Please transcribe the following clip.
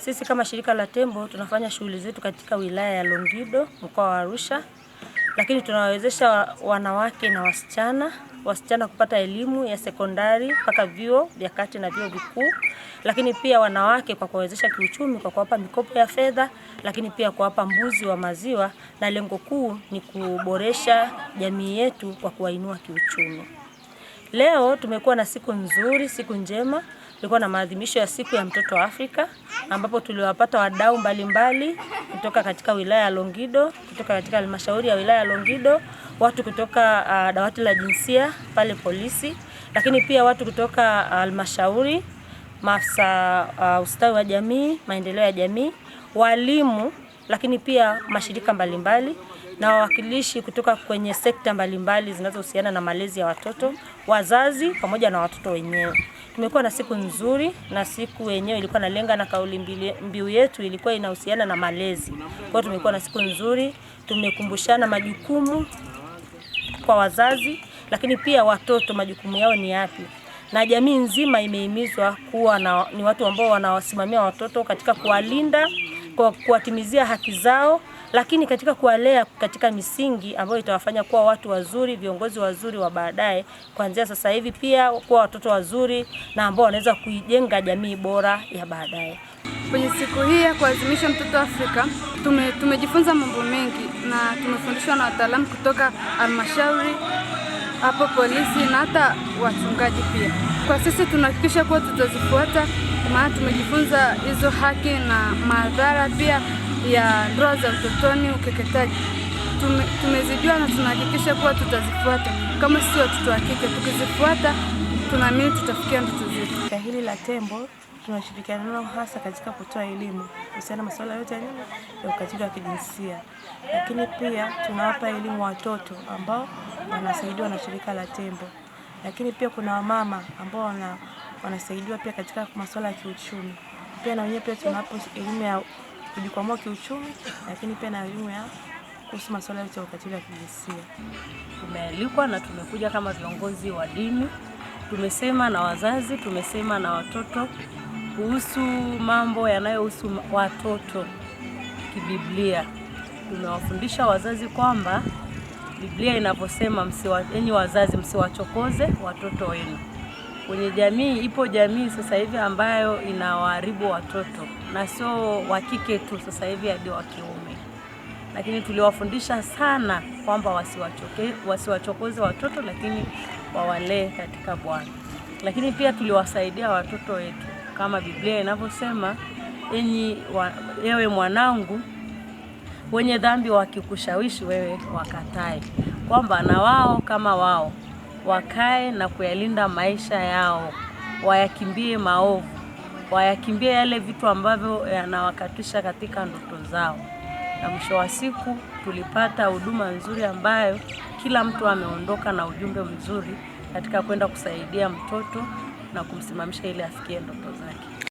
Sisi kama shirika la Tembo tunafanya shughuli zetu katika wilaya ya Longido, mkoa wa Arusha. Lakini tunawawezesha wanawake na wasichana kupata elimu ya sekondari mpaka vyuo vya kati na vyuo vikuu. Lakini pia wanawake kwa kuwawezesha kiuchumi kwa kuwapa mikopo ya fedha, lakini pia kuwapa mbuzi wa maziwa, na lengo kuu ni kuboresha jamii yetu kwa kuwainua kiuchumi. Leo tumekuwa na siku nzuri, siku njema. Tulikuwa na maadhimisho ya siku ya mtoto wa Afrika, ambapo tuliwapata wadau mbalimbali kutoka katika wilaya ya Longido, kutoka katika halmashauri ya wilaya ya Longido, watu kutoka dawati la jinsia pale polisi, lakini pia watu kutoka halmashauri, maafisa ustawi wa jamii, maendeleo ya jamii, walimu, lakini pia mashirika mbalimbali na wawakilishi kutoka kwenye sekta mbalimbali zinazohusiana na malezi ya watoto, wazazi pamoja na watoto wenyewe. Tumekuwa na siku nzuri, na siku yenyewe ilikuwa inalenga na kauli mbiu yetu ilikuwa inahusiana na malezi. Kwa hiyo tumekuwa na siku nzuri, tumekumbushana majukumu kwa wazazi, lakini pia watoto majukumu yao ni yapi. Na jamii nzima imehimizwa kuwa ni watu ambao wanawasimamia watoto katika kuwalinda, kwa kuwatimizia haki zao, lakini katika kuwalea katika misingi ambayo itawafanya kuwa watu wazuri, viongozi wazuri wa baadaye, kuanzia sasa hivi pia kuwa watoto wazuri na ambao wanaweza kuijenga jamii bora ya baadaye. Kwenye siku hii ya kuadhimisha mtoto Afrika, tumejifunza mambo mengi na tumefundishwa na wataalamu kutoka halmashauri, hapo polisi na hata wachungaji pia. Kwa sisi tunahakikisha kuwa tutazifuata, maana tumejifunza hizo haki na madhara pia ya ndoa za utotoni, ukeketaji. Tumezijua na tunahakikisha kuwa tutazifuata. Kama sisi watoto wa kike tukizifuata, tunaamini tutafikia ndoto zetu. Shirika hili la Tembo tunashirikiana nao hasa katika kutoa elimu kuhusiana na masuala yote ya ukatili wa kijinsia. Lakini pia tunawapa elimu watoto ambao wanasaidiwa na shirika la Tembo. Lakini pia kuna wamama ambao wanasaidiwa pia katika masuala ya kiuchumi. Pia na wenyewe pia tunawapa elimu ya kujikwamua kiuchumi, lakini pia na elimu ya kuhusu masuala ya ukatili wa kijinsia. Tumealikwa na tumekuja kama viongozi wa dini. Tumesema na wazazi, tumesema na watoto kuhusu mambo yanayohusu watoto kibiblia. Tumewafundisha wazazi kwamba Biblia inavyosema enyi wazazi msiwachokoze watoto wenu. Kwenye jamii, ipo jamii sasa hivi ambayo inawaharibu watoto, na sio wa kike tu, sasa hivi hadi wa kiume. Lakini tuliwafundisha sana kwamba wasiwachokoze watoto, lakini wawalee katika Bwana. Lakini pia tuliwasaidia watoto wetu kama Biblia inavyosema, ewe mwanangu, wenye dhambi wakikushawishi wewe wakatae, kwamba na wao kama wao wakae na kuyalinda maisha yao, wayakimbie maovu, wayakimbie yale vitu ambavyo yanawakatisha katika ndoto zao. Na mwisho wa siku tulipata huduma nzuri ambayo kila mtu ameondoka na ujumbe mzuri katika kwenda kusaidia mtoto na kumsimamisha ili afikie ndoto zake.